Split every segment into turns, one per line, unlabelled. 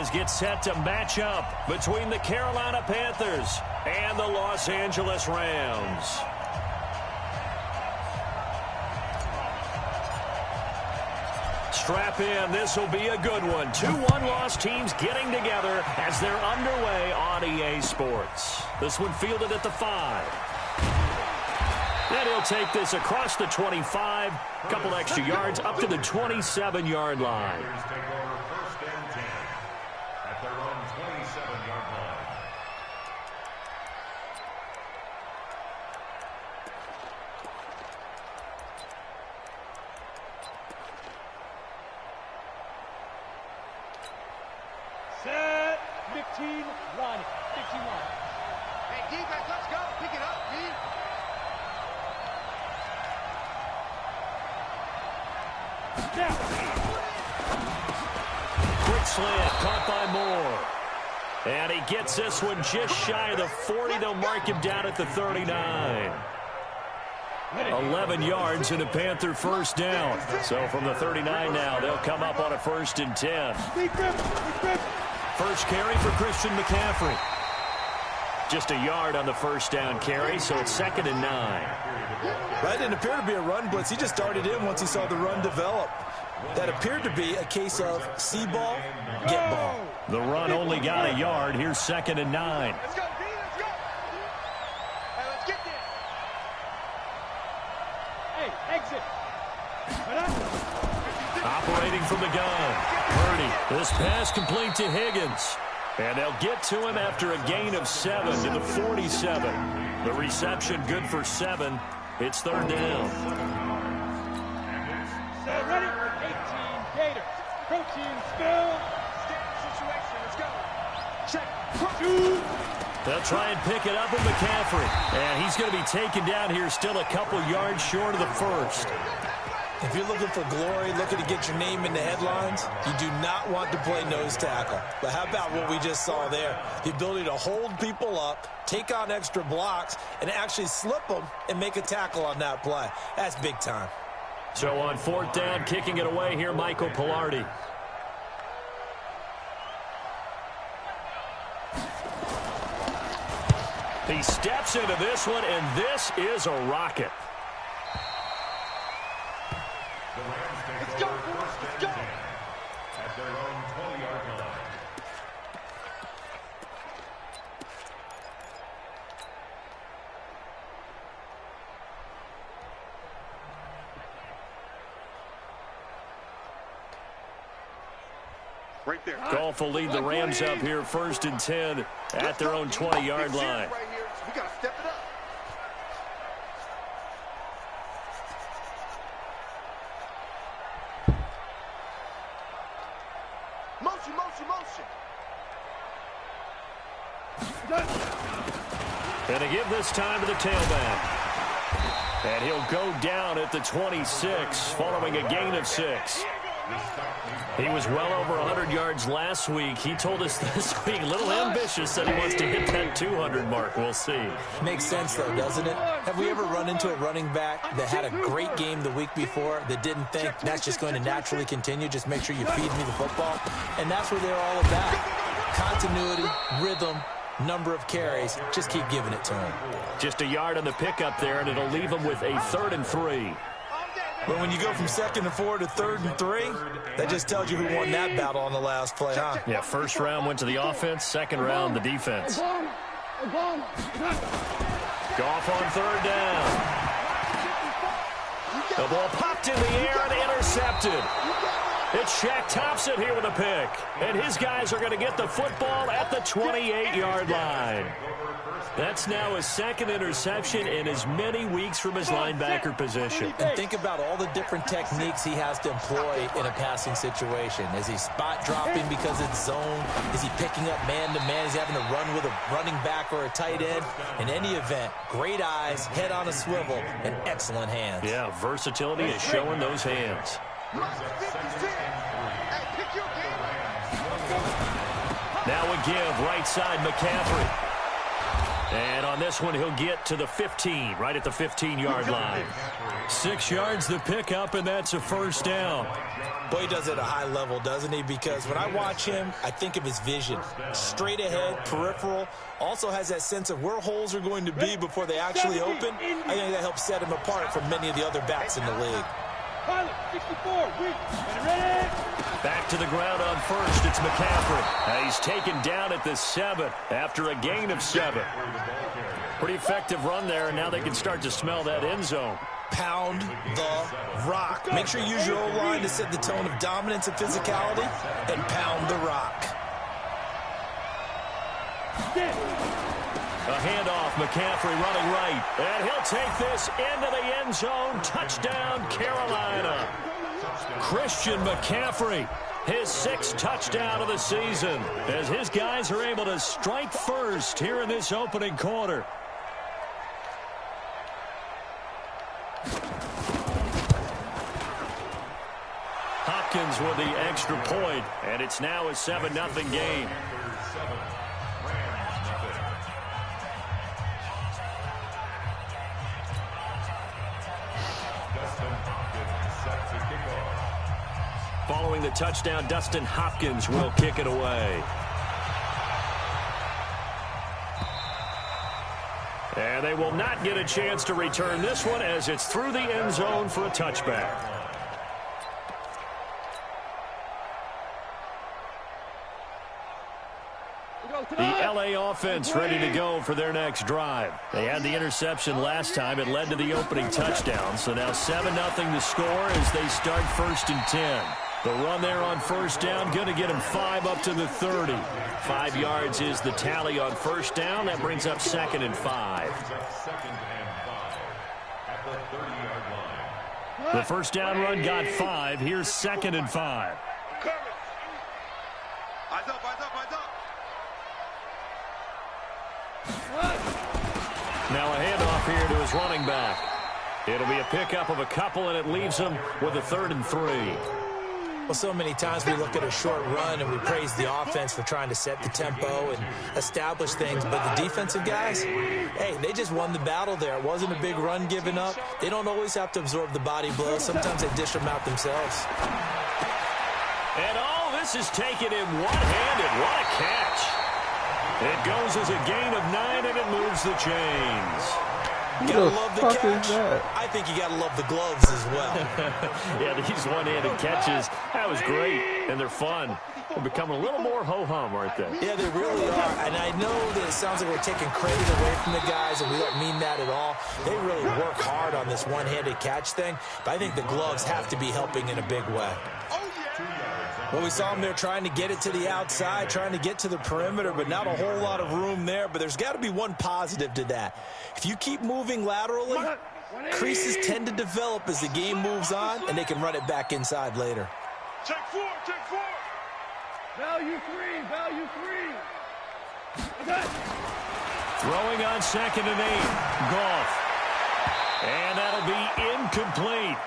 franchise gets set to match up between the Carolina Panthers and the Los Angeles Rams. Strap in. This will be a good one. 2 one-loss teams getting together as they're underway on EA Sports. This one fielded at the 5. And he'll take this across the 25, a couple extra yards up to the 27-yard line.
Set, 15, line it, 15 line.
Hey, defense, let's go. Pick it up, D.
Now.
Quick slant, caught by Moore. And he gets this one just shy of the 40. They'll mark him down at the 39. 11 yards and a Panther first down. So from the 39 now, they'll come up on a 1st and 10. First carry for Christian McCaffrey. Just a yard on the first down carry, so it's 2nd and 9.
That didn't appear to be a run blitz. He just started in once he saw the run develop. That appeared to be a case of see ball, get ball.
The run only got a yard. Here's 2nd and 9.
Let's go, D. Let's go. Hey, let's get there.
Hey, exit.
Operating from the gun. Purdy. This pass complete to Higgins. And they'll get to him after a gain of 7 to the 47. The reception good for 7. It's 3rd down.
Set, ready? 18, Gators. Protein, spill.
Situation, let's go.
Check. 2.
They'll try and pick it up with McCaffrey. And he's going to be taken down here still a couple yards short of the first.
If you're looking for glory, looking to get your name in the headlines, you do not want to play nose tackle. But how about what we just saw there? The ability to hold people up, take on extra blocks, and actually slip them and make a tackle on that play. That's big time.
So on 4th down, kicking it away here, Michael Pilardi. He steps into this one, and this is a rocket.
Let's go, let's go.
At their own 20-yard line.
Right there.
Goff will lead the Rams up here 1st and 10 at their own 20-yard line.
Right here. We got to step it up. Motion, motion, motion.
And to give this time to the tailback. And he'll go down at the 26 following a gain of 6. He was well over 100 yards last week. He told us this week, a little ambitious, that he wants to hit that 200 mark. We'll see.
Makes sense, though, doesn't it? Have we ever run into a running back that had a great game the week before that didn't think that's just going to naturally continue? Just make sure you feed me the football. And that's what they're all about. Continuity, rhythm, number of carries. Just keep giving it to him.
Just a yard on the pickup there, and it'll leave him with a 3rd and 3.
But when you go from 2nd and 4 to 3rd and 3, that just tells you who won that battle on the last play, huh?
Yeah, first round went to the offense, second round the defense. Goff on 3rd down. The ball popped in the air and intercepted. It's Shaq Thompson here with a pick. And his guys are going to get the football at the 28-yard line. That's now his 2nd interception in as many weeks from his linebacker position.
And think about all the different techniques he has to employ in a passing situation. Is he spot dropping because it's zone? Is he picking up man-to-man? Is he having to run with a running back or a tight end? In any event, great eyes, head on a swivel, and excellent hands.
Yeah, versatility is showing those hands. Now a give, right side, McCaffrey. And on this one, he'll get to the 15, right at the 15-yard line. 6 yards the pickup, and that's a first down.
Boy, he does it at a high level, doesn't he? Because when I watch him, I think of his vision. Straight ahead, peripheral. Also has that sense of where holes are going to be before they actually open. I think that helps set him apart from many of the other backs in the league.
Pilot, 64, ready.
Back to the ground on first. It's McCaffrey. He's taken down at the 7 after a gain of 7. Pretty effective run there, and now they can start to smell that end zone.
Pound the rock. Make sure you use your O-line to set the tone of dominance and physicality, and pound the rock.
A handoff, McCaffrey running right, and he'll take this into the end zone. Touchdown, Carolina. Christian McCaffrey, his 6th touchdown of the season, as his guys are able to strike first here in this opening quarter. Hopkins with the extra point, and it's now a 7-0 game. Following the touchdown, Dustin Hopkins will kick it away. And they will not get a chance to return this one as it's through the end zone for a touchback. The LA offense ready to go for their next drive. They had the interception last time. It led to the opening touchdown. So now 7-0 the score as they start 1st and 10. The run there on first down, going to get him 5 up to the 30. 5 yards is the tally on first down. That brings up 2nd and 5. The first down run got 5. Here's 2nd and 5.
Eyes up, eyes up, eyes up.
Now a handoff here to his running back. It'll be a pickup of a couple, and it leaves him with a 3rd and 3.
Well, so many times we look at a short run and we praise the offense for trying to set the tempo and establish things, but the defensive guys, hey, they just won the battle there. It wasn't a big run given up. They don't always have to absorb the body blows. Sometimes they dish them out themselves.
And this is taken in one-handed. What a catch. It goes as a gain of 9, and it moves the chains.
You gotta love the catch. I think you gotta love the gloves as well.
Yeah, these one-handed catches, that was great, and they're fun. They're becoming a little more ho-hum, aren't they?
Yeah, they really are. And I know that it sounds like we're taking credit away from the guys, and we don't mean that at all. They really work hard on this one-handed catch thing, but I think the gloves have to be helping in a big way. Well, we saw them there trying to get it to the outside, trying to get to the perimeter, but not a whole lot of room there. But there's got to be one positive to that. If you keep moving laterally, creases tend to develop as the game moves on, and they can run it back inside later.
Check 4, check 4.
Value 3, value 3. Okay.
Throwing on 2nd and 8. Goff. And that'll be incomplete.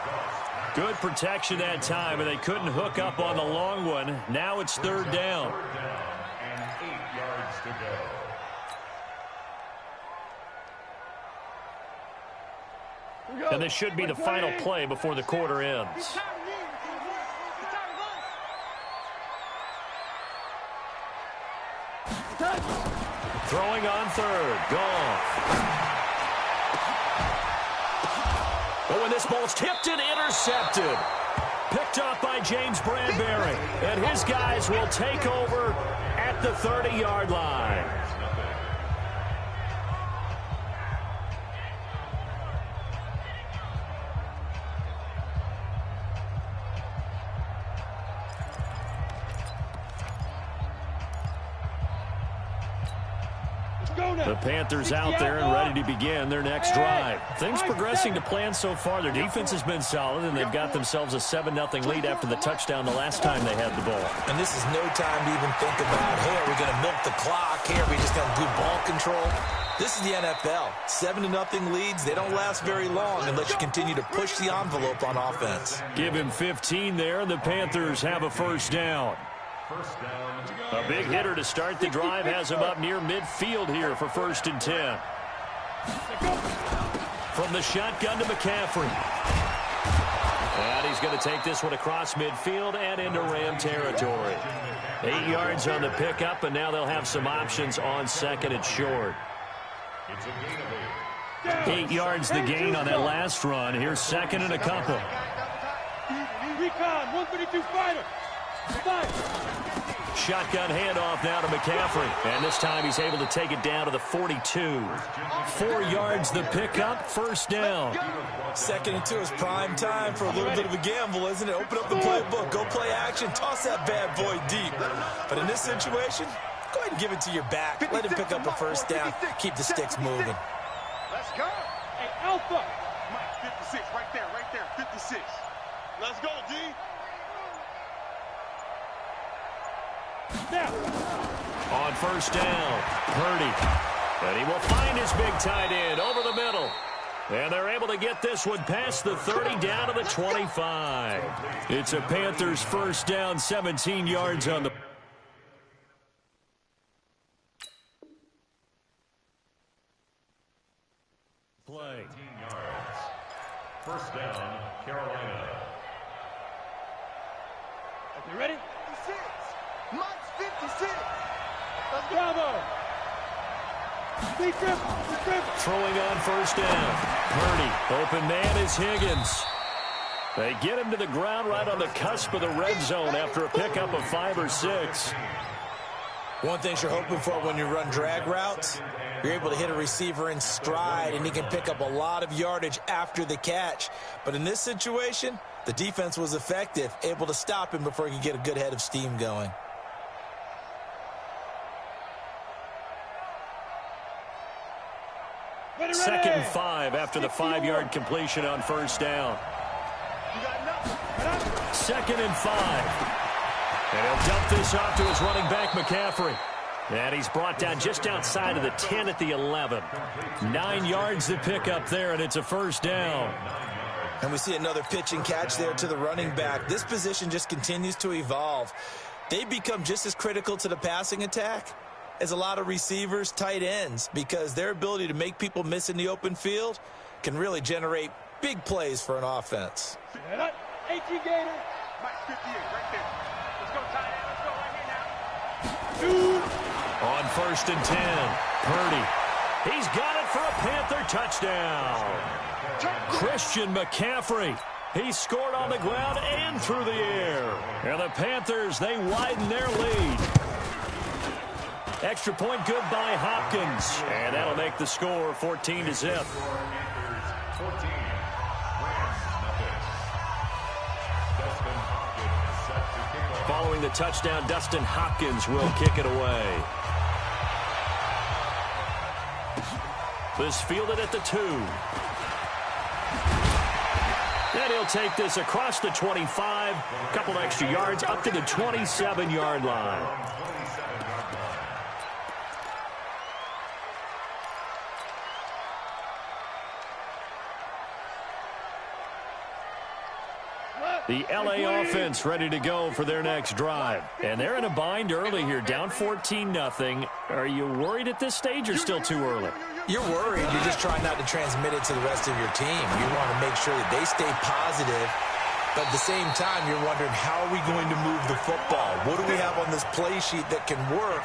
Good protection that time, and they couldn't hook up on the long one. Now it's 3rd down.
And 8 yards to go.
And this should be the final play before the quarter ends. Throwing on 3rd. Goff. Oh, and this ball's tipped and intercepted. Picked up by James Bradbury. And his guys will take over at the 30-yard line. The Panthers out there and ready to begin their next drive. Things progressing to plan so far. Their defense has been solid, and they've got themselves a 7-0 lead after the touchdown the last time they had the ball.
And this is no time to even think about, hey, are we going to milk the clock? Hey, are we just going to do ball control? This is the NFL. 7-0 leads, they don't last very long unless you continue to push the envelope on offense.
Give him 15 there, and the Panthers have a first down.
First down to go.
A big hitter to start the drive has him up near midfield here for 1st and 10. From the shotgun to McCaffrey. And he's going to take this one across midfield and into Ram territory. 8 yards on the pickup, and now they'll have some options on second and short. 8 yards the gain on that last run. Here's second and a couple.
Recon, 132 fighter.
Shotgun handoff now to McCaffrey. And this time he's able to take it down to the 42. 4 yards the pickup, first down.
Second and 2 is prime time for a little bit of a gamble, isn't it? Open up the playbook, go play action, toss that bad boy deep. But in this situation, go ahead and give it to your back. Let him pick up a first down. Keep the sticks moving.
Let's go.
Hey, Alpha.
Mike, 56, right there, 56. Let's go, D.
Now.
On first down, Purdy. And he will find his big tight end over the middle. And they're able to get this one past the 30 down to the 25. It's a Panthers first down, 17 yards on the play.
18 yards. First down, Carolina.
You ready?
56. Mike's 56. Let's go.
Bravo. Big trip.
Throwing on first down. Purdy. Open man is Higgins. They get him to the ground right on the cusp of the red zone after a pickup of 5 or 6.
One thing you're hoping for when you run drag routes, you're able to hit a receiver in stride, and he can pick up a lot of yardage after the catch. But in this situation, the defense was effective, able to stop him before he could get a good head of steam going.
Second and 5 after the 5-yard completion on first down. Second and 5. And he'll dump this off to his running back, McCaffrey. And he's brought down just outside of the 10 at the 11. 9 yards to pick up there, and it's a first down.
And we see another pitch and catch there to the running back. This position just continues to evolve. They become just as critical to the passing attack as a lot of receivers, tight ends, because their ability to make people miss in the open field can really generate big plays for an offense.
18 Gator.
Mike's 58, right there. Let's go, tight end. Let's go right here now.
On first and 10, Purdy. He's got it for a Panther touchdown. Christian McCaffrey. He scored on the ground and through the air. And the Panthers, they widen their lead. Extra point good by Hopkins. And that'll make the score 14-0. Following the touchdown, Dustin Hopkins will kick it away. This fielded at the 2. And he'll take this across the 25. A couple extra yards up to the 27-yard line. The LA offense ready to go for their next drive. And they're in a bind early here, down 14-0. Are you worried at this stage or still too early?
You're worried. You're just trying not to transmit it to the rest of your team. You want to make sure that they stay positive. But at the same time, you're wondering, how are we going to move the football? What do we have on this play sheet that can work?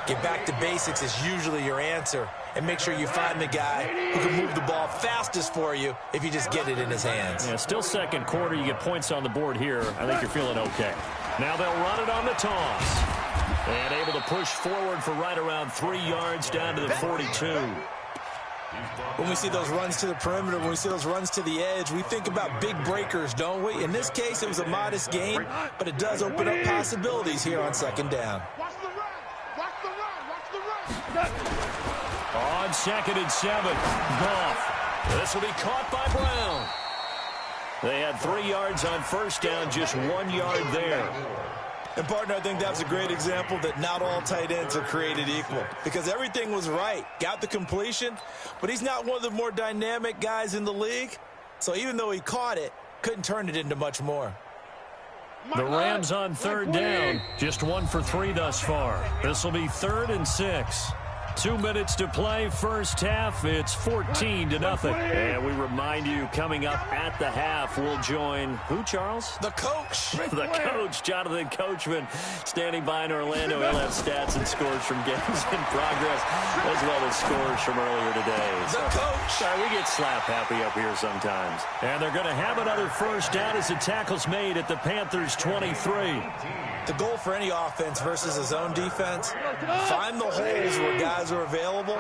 Get back to basics is usually your answer. And make sure you find the guy who can move the ball fastest for you if you just get it in his hands.
Yeah, still second quarter. You get points on the board here. I think you're feeling okay. Now they'll run it on the toss. And able to push forward for right around 3 yards down to the 42.
When we see those runs to the perimeter, when we see those runs to the edge, we think about big breakers, don't we? In this case, it was a modest gain, but it does open up possibilities here on second down.
Watch the run. Watch the run. Watch the run.
On second and 7, Goff. This will be caught by Brown. They had 3 yards on first down, just 1 yard there.
And, partner, I think that's a great example that not all tight ends are created equal, because everything was right. Got the completion, but he's not one of the more dynamic guys in the league. So even though he caught it, couldn't turn it into much more.
The Rams on third down, just 1 for 3 thus far. This will be 3rd and 6. 2 minutes to play, first half. It's 14-0. And we remind you, coming up at the half, we'll join who, Charles?
The coach.
The coach, Jonathan Coachman, standing by in Orlando. He'll have stats and scores from games in progress, as well as scores from earlier today.
The coach.
Sorry, we get slap happy up here sometimes. And they're going to have another first down as the tackle's made at the Panthers' 23.
The goal for any offense versus a zone defense, find the holes where guys are available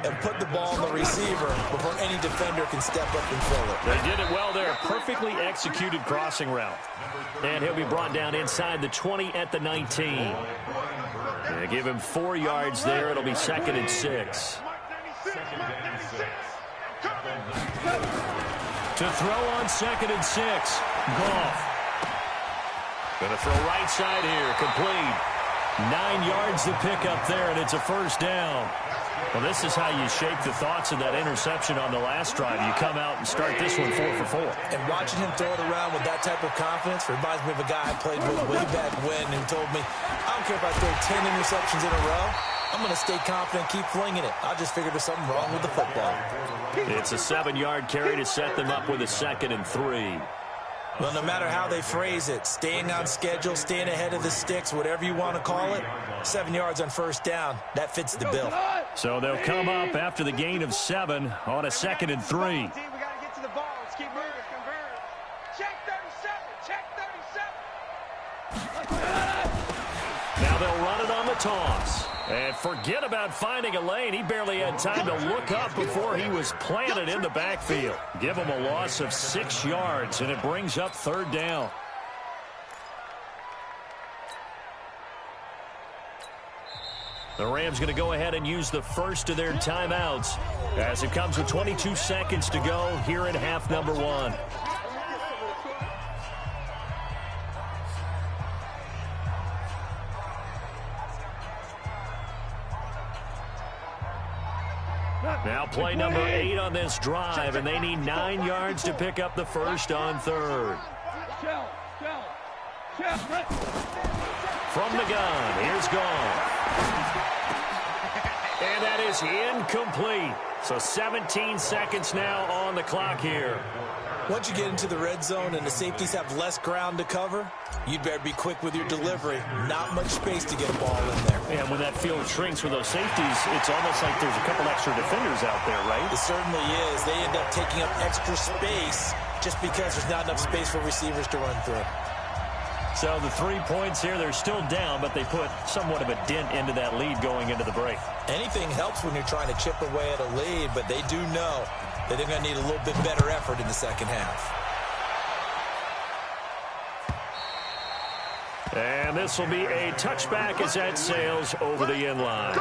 and put the ball on the receiver before any defender can step up and fill it.
They did it well there. Perfectly executed crossing route. And he'll be brought down inside the 20 at the 19. They give him 4 yards there. It'll be 2nd and 6. To throw on 2nd and 6. Goff. Going to throw right side here. Complete. 9 yards to pick up there, and it's a first down. Well, this is how you shake the thoughts of that interception on the last drive. You come out and start this one 4 for 4.
And watching him throw it around with that type of confidence reminds me of a guy I played with way back when who told me, I don't care if I throw 10 interceptions in a row. I'm going to stay confident and keep flinging it. I just figured there's something wrong with the football.
It's a 7-yard carry to set them up with a 2nd and 3.
Well, no matter how they phrase it, staying on schedule, staying ahead of the sticks, whatever you want to call it, 7 yards on first down, that fits the bill.
So they'll come up after the gain of 7 on a 2nd and 3.
We got to get to the ball. Let's keep moving. Check 37. Check 37.
Now they'll run it on the toss. And forget about finding a lane. He barely had time to look up before he was planted in the backfield. Give him a loss of 6 yards, and it brings up 3rd down. The Rams going to go ahead and use the first of their timeouts as it comes with 22 seconds to go here in half number 1. Now play number 8 on this drive, and they need 9 yards to pick up the first on 3rd. From the gun, here's Goff. And that is incomplete. So 17 seconds now on the clock here.
Once you get into the red zone and the safeties have less ground to cover, you'd better be quick with your delivery. Not much space to get a ball in there.
And when that field shrinks with those safeties, it's almost like there's a couple extra defenders out there, right?
It certainly is. They end up taking up extra space just because there's not enough space for receivers to run through.
So the 3 points here, they're still down, but they put somewhat of a dent into that lead going into the break.
Anything helps when you're trying to chip away at a lead, but they do know that they're going to need a little bit better effort in the second half.
And this will be a touchback as that sails over the end line.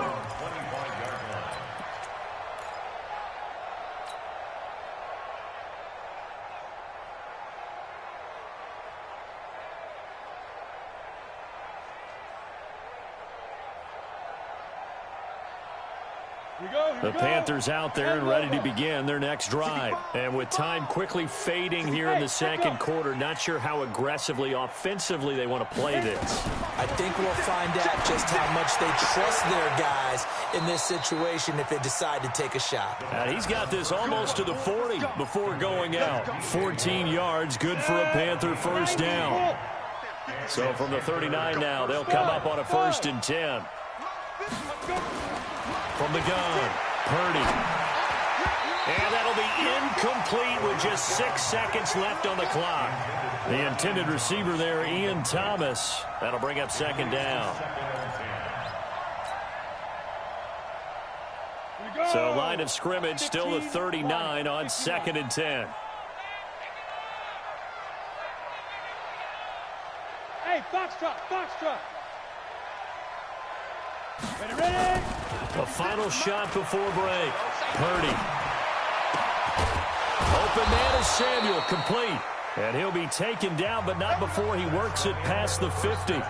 The Panthers out there and ready to begin their next drive. And with time quickly fading here in the second quarter, not sure how aggressively, offensively they want to play this.
I think we'll find out just how much they trust their guys in this situation if they decide to take a shot.
And he's got this almost to the 40 before going out. 14 yards, good for a Panther first down. So from the 39 now, they'll come up on a 1st and 10. From the gun, Purdy. And that'll be incomplete with just 6 seconds left on the clock. The intended receiver there, Ian Thomas. That'll bring up 2nd down. So line of scrimmage still the 39 on 2nd and 10.
Hey, Foxtrot. Ready?
A final shot before break. Purdy. Open man is Samuel, complete. And he'll be taken down, but not before he works it past the 50.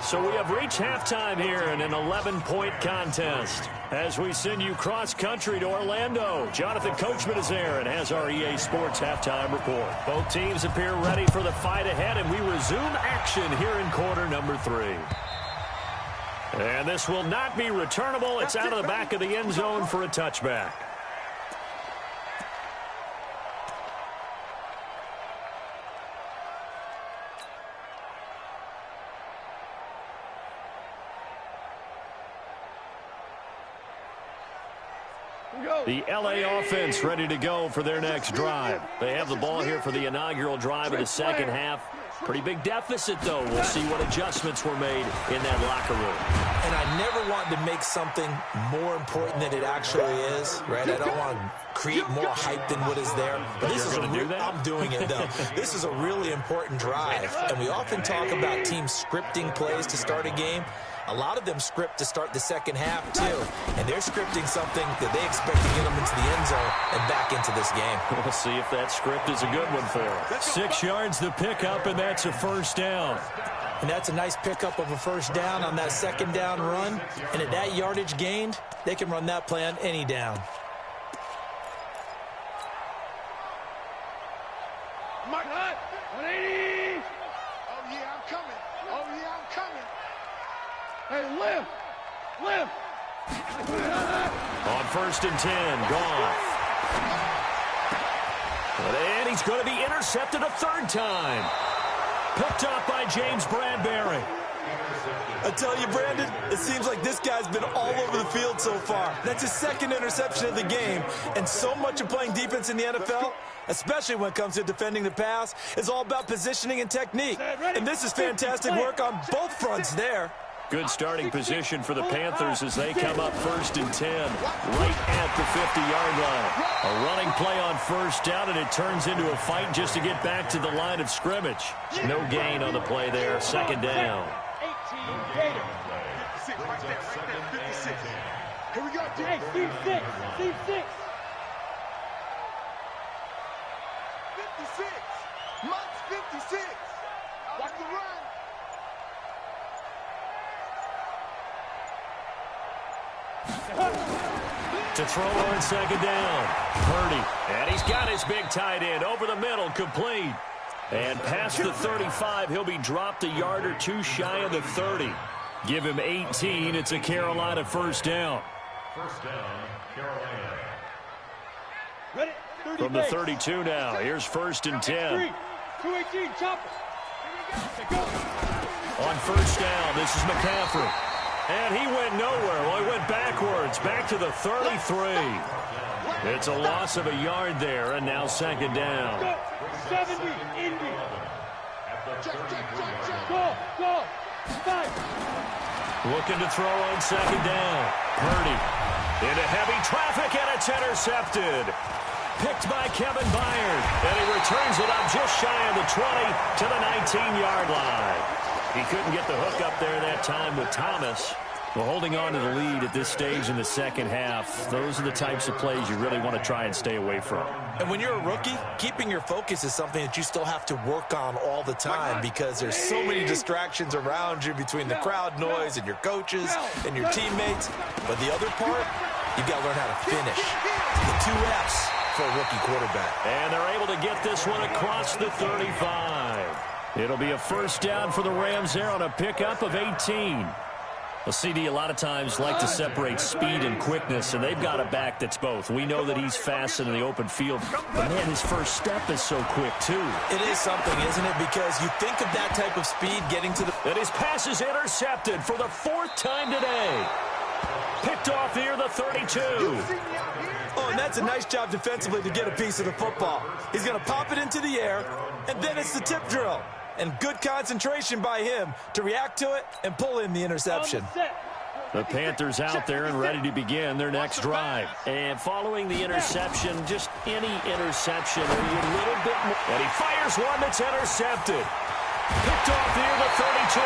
So we have reached halftime here in an 11-point contest. As we send you cross-country to Orlando, Jonathan Coachman is there and has our EA Sports halftime report. Both teams appear ready for the fight ahead, and we resume action here in quarter number 3. And this will not be returnable. It's out of the back of the end zone for a touchback. The LA offense ready to go for their next drive. They have the ball here for the inaugural drive of the second half. Pretty big deficit, though. We'll see what adjustments were made in that locker room.
And I never want to make something more important than it actually is, right? I don't want to create more hype than what is there. But this is I'm doing it, though. This is a really important drive. And we often talk about teams scripting plays to start a game. A lot of them script to start the second half, too. And they're scripting something that they expect to get them into the end zone and back into this game.
We'll see if that script is a good one for them. 6 yards the pickup, and that's a first down.
And that's a nice pickup of a first down on that second down run. And at that yardage gained, they can run that play on any down.
Mark, 180. Oh, yeah, I'm coming. Oh, yeah, I'm coming. Hey, lift!
On 1st and 10, Goff. And he's going to be intercepted a third time. Picked up by James Bradbury.
I tell you, Brandon, it seems like this guy's been all over the field so far. That's his second interception of the game. And so much of playing defense in the NFL, especially when it comes to defending the pass, is all about positioning and technique. And this is fantastic work on both fronts there.
Good starting position for the Panthers as they come up 1st and 10, right at the 50-yard line. A running play on first down, and it turns into a fight just to get back to the line of scrimmage. No gain on the play there, second down.
18 Gator. 56, right there, 56. Here we go, hey, Steve 6. 56. Mott's 56. Watch the run.
To throw on second down, Purdy. And he's got his big tight end over the middle, complete. And past the 35, he'll be dropped a yard or two shy of the 30. Give him 18. It's a Carolina first down.
First down, Carolina.
Ready?
From the 32 now, here's 1st and 10.
218, chopper.
On first down, this is McCaffrey. And he went nowhere. Well, he went backwards, back to the 33. It's a loss of a yard there, and now second down.
70, Indy. Go. 5.
Looking to throw on second down. Purdy into heavy traffic, and it's intercepted. Picked by Kevin Byard, and he returns it up just shy of the 20 to the 19-yard line. He couldn't get the hook up there that time with Thomas. Well, holding on to the lead at this stage in the second half, those are the types of plays you really want to try and stay away from.
And when you're a rookie, keeping your focus is something that you still have to work on all the time because there's so many distractions around you between the crowd noise and your coaches and your teammates. But the other part, you've got to learn how to finish. The 2 F's for a rookie quarterback.
And they're able to get this one across the 35. It'll be a first down for the Rams there on a pickup of 18. Well, CD a lot of times like to separate speed and quickness, and they've got a back that's both. We know that he's fast in the open field, but, man, his first step is so quick, too.
It is something, isn't it? Because you think of that type of speed getting to the...
And his pass is intercepted for the 4th time today. Picked off near the 32.
Oh, and that's a nice job defensively to get a piece of the football. He's going to pop it into the air, and then it's the tip drill. And good concentration by him to react to it and pull in the interception.
The Panthers out there and ready to begin their next drive. And following the interception, just any interception, a little bit more. And he fires one that's intercepted. Picked off near the 32.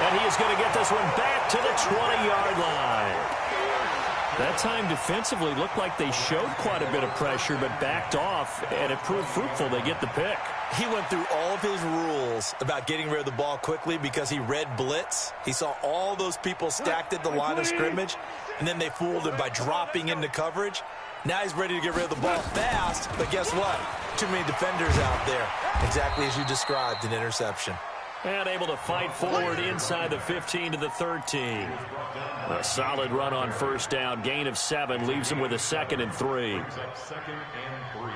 And he is going to get this one back to the 20-yard line. That time defensively looked like they showed quite a bit of pressure but backed off, and it proved fruitful. They get the pick.
He went through all of his rules about getting rid of the ball quickly because he read blitz. He saw all those people stacked at the line of scrimmage, and then they fooled him by dropping into coverage. Now he's ready to get rid of the ball fast, but guess what? Too many defenders out there. Exactly as you described, an interception.
And able to fight forward inside the 15 to the 13. A solid run on first down. Gain of 7 leaves him with a 2nd and 3.
Second and 3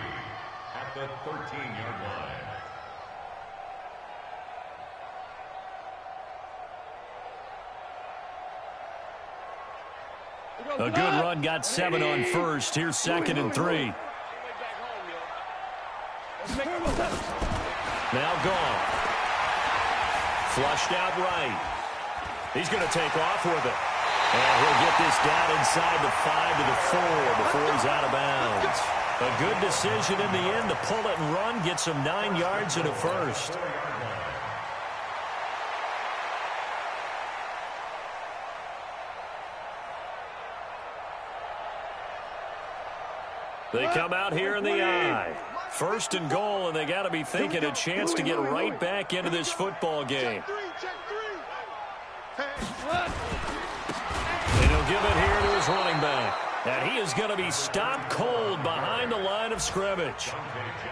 at the 13-yard line.
A good run got 7 on first. Here's 2nd and 3. Now gone. Flushed out right. He's going to take off with it. And he'll get this down inside the 5 to the 4 before he's out of bounds. A good decision in the end to pull it and run. Gets him 9 yards and a first. They come out here in the I. 1st and goal, and they got to be thinking a chance to get right back into this football game. And he'll give it here to his running back. And he is going to be stopped cold behind the line of scrimmage.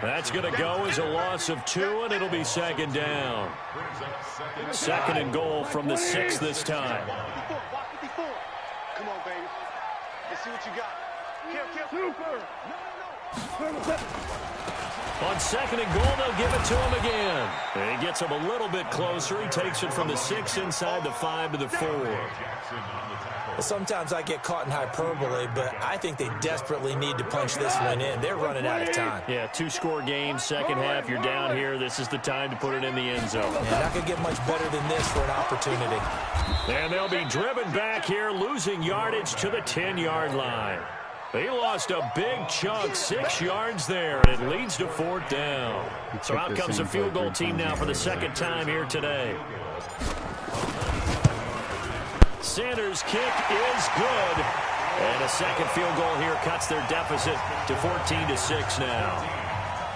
That's going to go as a loss of 2, and it'll be 2nd down. 2nd and goal from the 6 this time.
Come on, baby. Let's see what you got.
On 2nd and goal, they'll give it to him again. And he gets him a little bit closer. He takes it from the 6 inside the 5 to the 4.
Well, sometimes I get caught in hyperbole, but I think they desperately need to punch this one in. They're running out of time.
Yeah, 2-score game, second half, you're down here. This is the time to put it in the end zone.
Yeah, not going to get much better than this for an opportunity.
And they'll be driven back here, losing yardage to the 10-yard line. They lost a big chunk, 6 yards there, and it leads to 4th down. So out comes a field goal team now for the 2nd time here today. Sanders' kick is good. And a 2nd field goal here cuts their deficit to 14-6 now.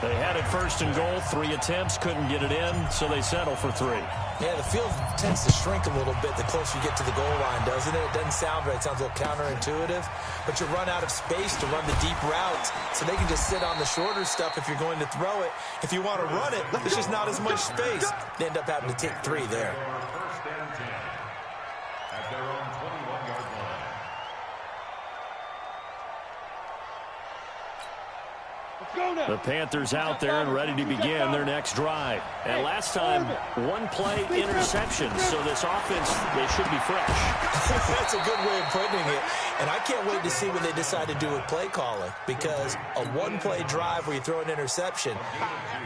They had it 1st and goal, 3 attempts, couldn't get it in, so they settle for 3.
Yeah, the field tends to shrink a little bit the closer you get to the goal line, doesn't it? It doesn't sound right. It sounds a little counterintuitive. But you run out of space to run the deep routes, so they can just sit on the shorter stuff if you're going to throw it. If you want to run it, there's just not as much space. They end up having to take 3 there.
First and 10 at their own 21-yard line.
The Panthers out there and ready to begin their next drive. And last time, 1-play interception, so this offense, they should be fresh.
That's a good way of putting it. And I can't wait to see what they decide to do with play calling, because a 1-play drive where you throw an interception,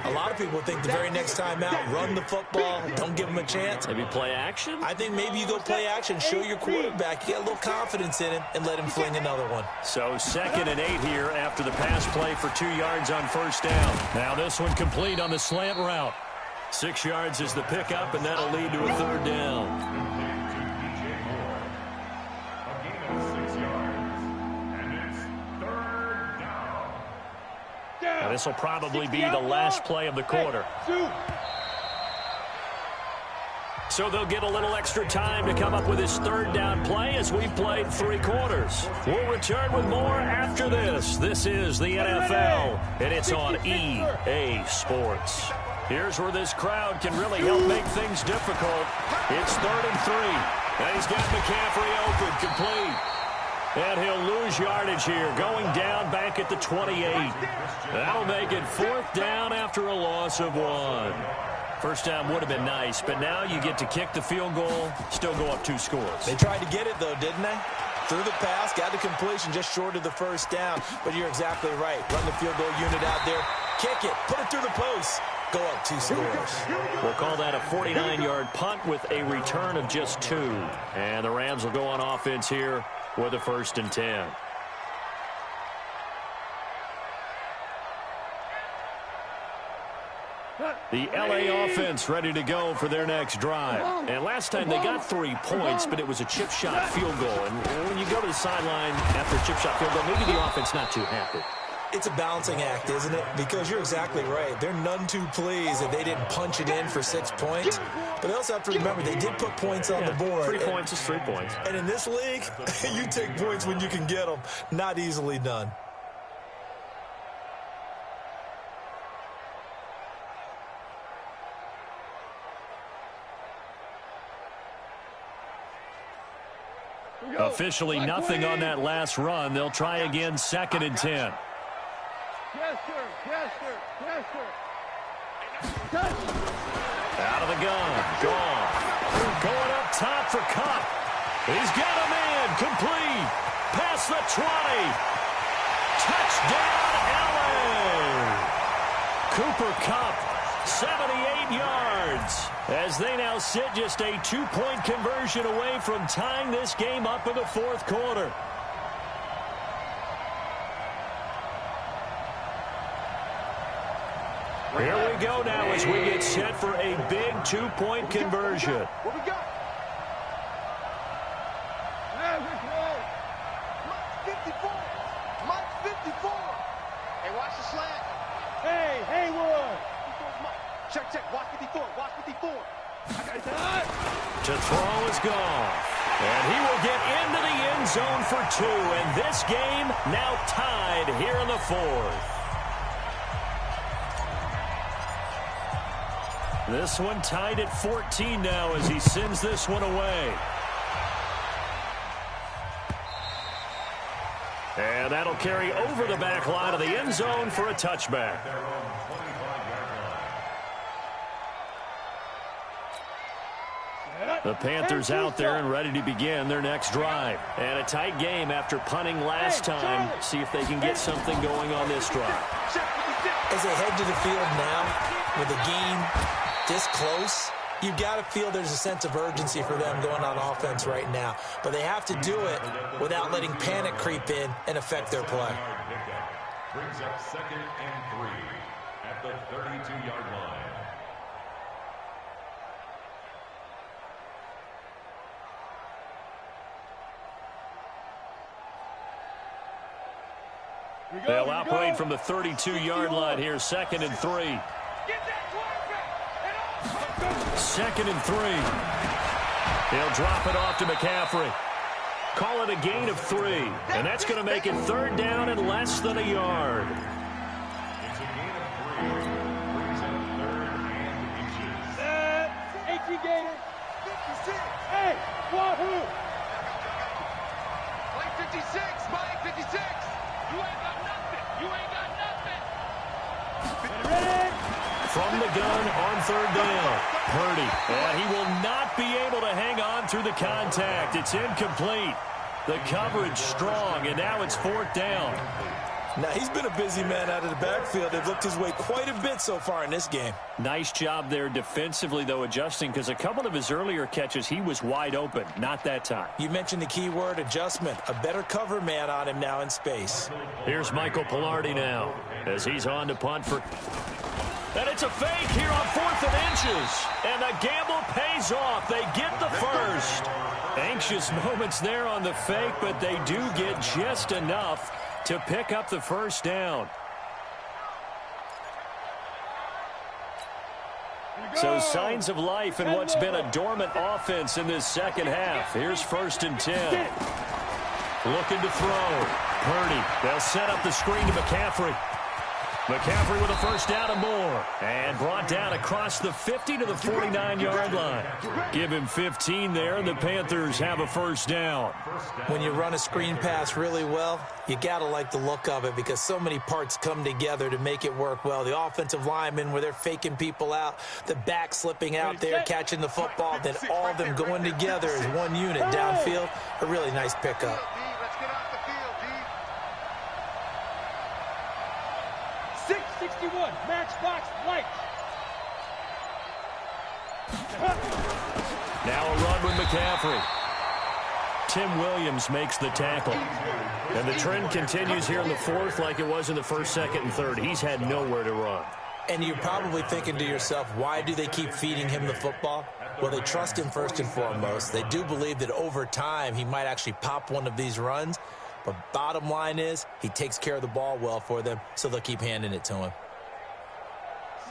a lot of people think the very next time out, run the football, don't give them a chance.
Maybe play action?
I think maybe you go play action, show your quarterback, you get a little confidence in him, and let him fling another one.
So 2nd and 8 here after the pass play for 2 yards on first down. Now this one complete on the slant route. 6 yards is the pickup, and that'll lead to a 3rd down. Now this will probably be the last play of the quarter. So they'll get a little extra time to come up with his 3rd down play as we've played 3 quarters. We'll return with more after this. This is the NFL, and it's on EA Sports. Here's where this crowd can really help make things difficult. It's 3rd and 3. And he's got McCaffrey open, complete. And he'll lose yardage here, going down back at the 28. That'll make it 4th down after a loss of 1. First down would have been nice, but now you get to kick the field goal, still go up 2 scores.
They tried to get it, though, didn't they? Threw the pass, got the completion just short of the 1st down. But you're exactly right. Run the field goal unit out there, kick it, put it through the post, go up 2 scores.
We'll call that a 49-yard punt with a return of just 2. And the Rams will go on offense here with a 1st and 10. The LA offense ready to go for their next drive. And last time they got 3 points, but it was a chip shot field goal. And when you go to the sideline after a chip shot field goal, maybe the offense not too happy.
It's a balancing act, isn't it? Because you're exactly right. They're none too pleased that they didn't punch it in for 6 points. But they also have to remember they did put points on the board.
3 points is 3 points.
And in this league, you take points when you can get them. Not easily done.
Officially nothing on that last run. They'll try again, 2nd and 10.
Yes, sir. Yes, sir. Yes, sir.
Out of the gun. Gone. Going up top for Kupp. He's got a man. Complete. Past the 20. Touchdown, LA. Cooper Kupp, 78 yards. As they now sit just a 2-point conversion away from tying this game up in the 4th quarter. Here we go now as we get set for a big 2-point conversion.
What we got? Mike 54. Mike 54. Hey, watch the slant. Hey, Haywood. Check, check. Watch 54. Watch 54.
To throw is gone. And he will get into the end zone for 2. And this game now tied here in the 4th. This one tied at 14 now as he sends this one away. And that'll carry over the back line of the end zone for a touchback. The Panthers out there and ready to begin their next drive. And a tight game after punting last time. See if they can get something going on this drive.
As they head to the field now with the game this close, you've got to feel there's a sense of urgency for them going on offense right now. But they have to do it without letting panic creep in and affect their play.
Brings up 2nd and 3 at the 32-yard line.
They'll operate from the 32-yard line here, 2nd and 3. 2nd and 3. They'll drop it off to McCaffrey. Call it a gain of 3. And that's going to make it 3rd down and less than a yard.
It's a gain of 3. Brings up 3rd and inches.
18 Gators. 56. Hey, Wahoo. Mike 56. Mike 56. You ain't got nothing. You ain't got nothing. Ready?
From the gun on 3rd down. Purdy. And he will not be able to hang on through the contact. It's incomplete. The coverage strong, and now it's 4th down.
Now, he's been a busy man out of the backfield. They've looked his way quite a bit so far in this game.
Nice job there defensively, though, adjusting, because a couple of his earlier catches, he was wide open. Not that time.
You mentioned the key word, adjustment. A better cover man on him now in space.
Here's Michael Pilardi now as he's on to punt for... And it's a fake here on 4th and inches. And the gamble pays off. They get the first. Anxious moments there on the fake, but they do get just enough to pick up the 1st down. So signs of life in what's been a dormant offense in this 2nd half. Here's 1st and 10. Looking to throw. Purdy. They'll set up the screen to McCaffrey. McCaffrey with a 1st down and more. And brought down across the 50 to the 49-yard line. Give him 15 there, and the Panthers have a 1st down.
When you run a screen pass really well, you got to like the look of it because so many parts come together to make it work well. The offensive linemen where they're faking people out, the back slipping out there, catching the football, then all of them going together as one unit downfield. A really nice pickup.
Let's get off the field, D. 661, Matchbox Lights.
Now a run with McCaffrey. Tim Williams makes the tackle. And the trend continues here in the 4th like it was in the 1st, 2nd, and 3rd. He's had nowhere to run.
And you're probably thinking to yourself, why do they keep feeding him the football? Well, they trust him first and foremost. They do believe that over time he might actually pop one of these runs. But bottom line is he takes care of the ball well for them, so they'll keep handing it to him.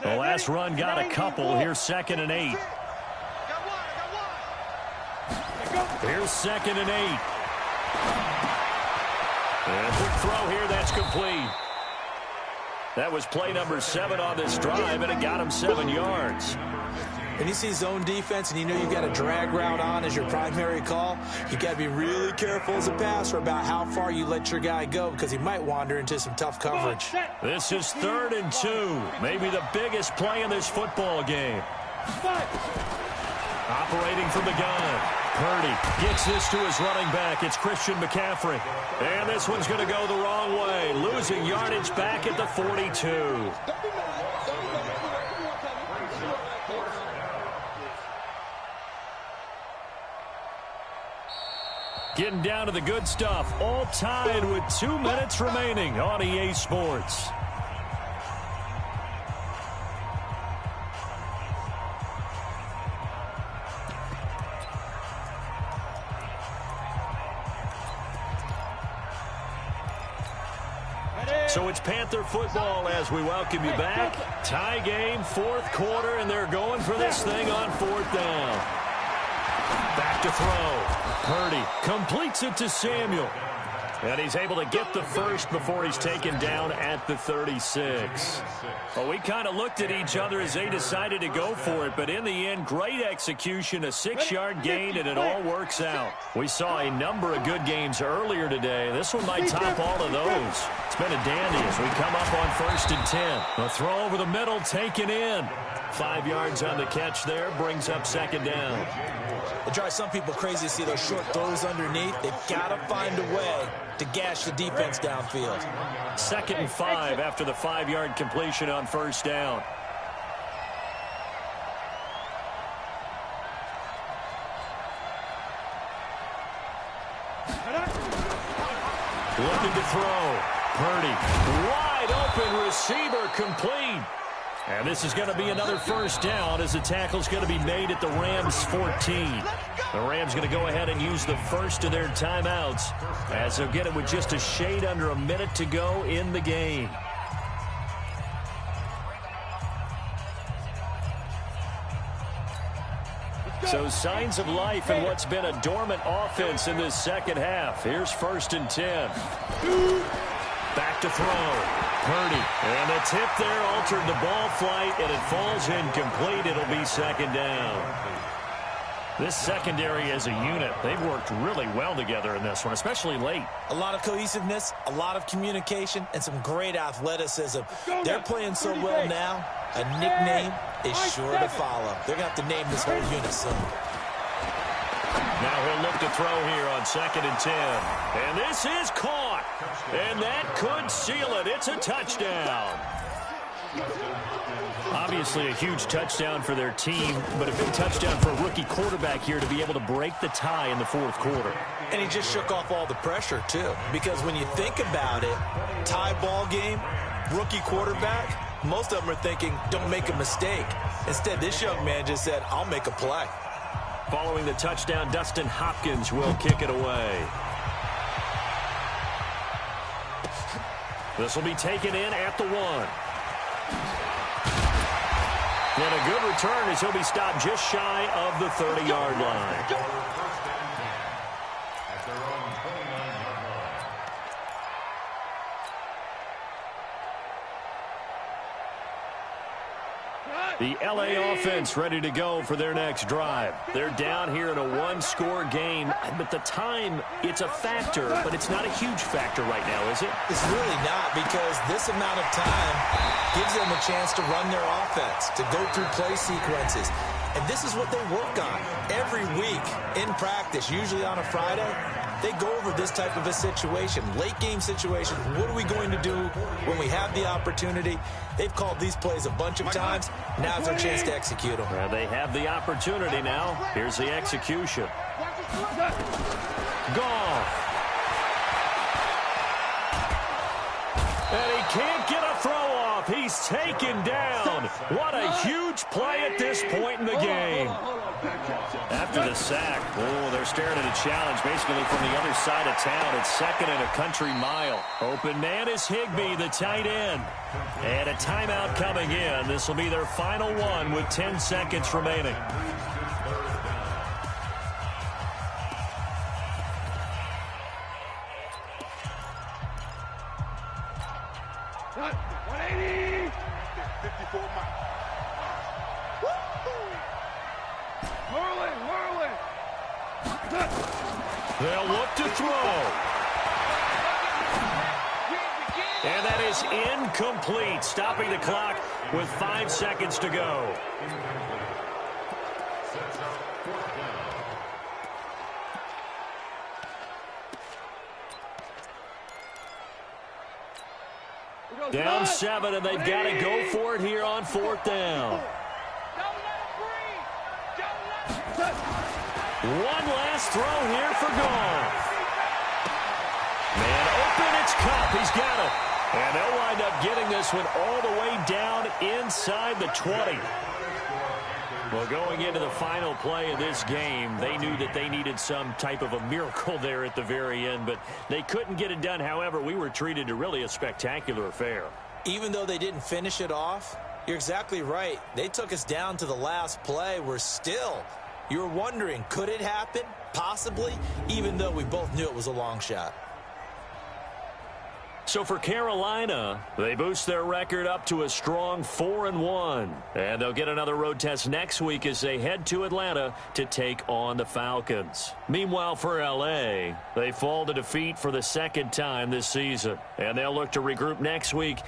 The last run got a couple. Here's 2nd and 8. Here's 2nd and 8. And a quick throw here. That's complete. That was play number 7 on this drive, and it got him 7 yards.
When you see zone defense and you know you've got a drag route on as your primary call, you got to be really careful as a passer about how far you let your guy go because he might wander into some tough coverage.
This is 3rd and 2, maybe the biggest play in this football game. Operating from the gun. Purdy gets this to his running back. It's Christian McCaffrey. And this one's going to go the wrong way. Losing yardage back at the 42. Getting down to the good stuff. All tied with 2 minutes remaining on EA Sports. So it's Panther football as we welcome you back. Tie game, 4th quarter, and they're going for this thing on 4th down. Back to throw. Purdy completes it to Samuel. And he's able to get the first before he's taken down at the 36. Well, we kind of looked at each other as they decided to go for it, but in the end, great execution, a 6-yard gain, and it all works out. We saw a number of good games earlier today. This one might top all of those. It's been a dandy as we come up on 1st and 10. A throw over the middle, taken in. 5 yards on the catch there, brings up 2nd down.
It drives some people crazy to see those short throws underneath. They've got to find a way to gash the defense downfield.
2nd and 5 after the 5-yard completion on 1st down. Looking to throw. Purdy, wide open receiver, complete. And this is going to be another 1st down as the tackle's going to be made at the Rams' 14. The Rams going to go ahead and use the first of their timeouts as they'll get it with just a shade under a minute to go in the game. So signs of life in what's been a dormant offense in this 2nd half. Here's 1st and 10. Back to throw. Purdy. And the tip there altered the ball flight, and it falls incomplete. It'll be 2nd down. This secondary as a unit, they've worked really well together in this one, especially late.
A lot of cohesiveness, a lot of communication, and some great athleticism. They're playing so well now, a nickname is sure to follow. They're going to have to name this whole unit soon.
Now he'll look to throw here on 2nd and 10. And this is caught. And that could seal it. It's a touchdown. Obviously a huge touchdown for their team, but a big touchdown for a rookie quarterback here to be able to break the tie in the 4th quarter.
And he just shook off all the pressure, too. Because when you think about it, tie ball game, rookie quarterback, most of them are thinking, don't make a mistake. Instead, this young man just said, I'll make a play.
Following the touchdown, Dustin Hopkins will kick it away. This will be taken in at the 1. And a good return as he'll be stopped just shy of the 30-yard line. The LA offense ready to go for their next drive. They're down here in a 1-score game, but the time, it's a factor, but it's not a huge factor right now, is it?
It's really not, because this amount of time gives them a chance to run their offense, to go through play sequences. And this is what they work on every week in practice, usually on a Friday. They go over this type of a situation, late game situation. What are we going to do when we have the opportunity? They've called these plays a bunch of times. Now's their chance to execute them.
Well, they have the opportunity now. Here's the execution. Goff. And he can't get a throw off. He's taken down. What a huge play at this point in the game. After the sack, they're staring at a challenge basically from the other side of town. It's 2nd and a country mile. Open man is Higbee, the tight end. And a timeout coming in. This will be their final one with 10 seconds remaining. They'll look to throw. And that is incomplete, stopping the clock with 5 seconds to go. Down 7, and they've got to go for it here on 4th down. One last throw here for Goff. Man open, it's Kupp. He's got it. And they'll wind up getting this one all the way down inside the 20. Well, going into the final play of this game, they knew that they needed some type of a miracle there at the very end, but they couldn't get it done. However, we were treated to really a spectacular affair.
Even though they didn't finish it off, you're exactly right. They took us down to the last play. You were wondering, could it happen? Possibly, even though we both knew it was a long shot.
So for Carolina, they boost their record up to a strong 4-1. And they'll get another road test next week as they head to Atlanta to take on the Falcons. Meanwhile, for L.A., they fall to defeat for the second time this season. And they'll look to regroup next week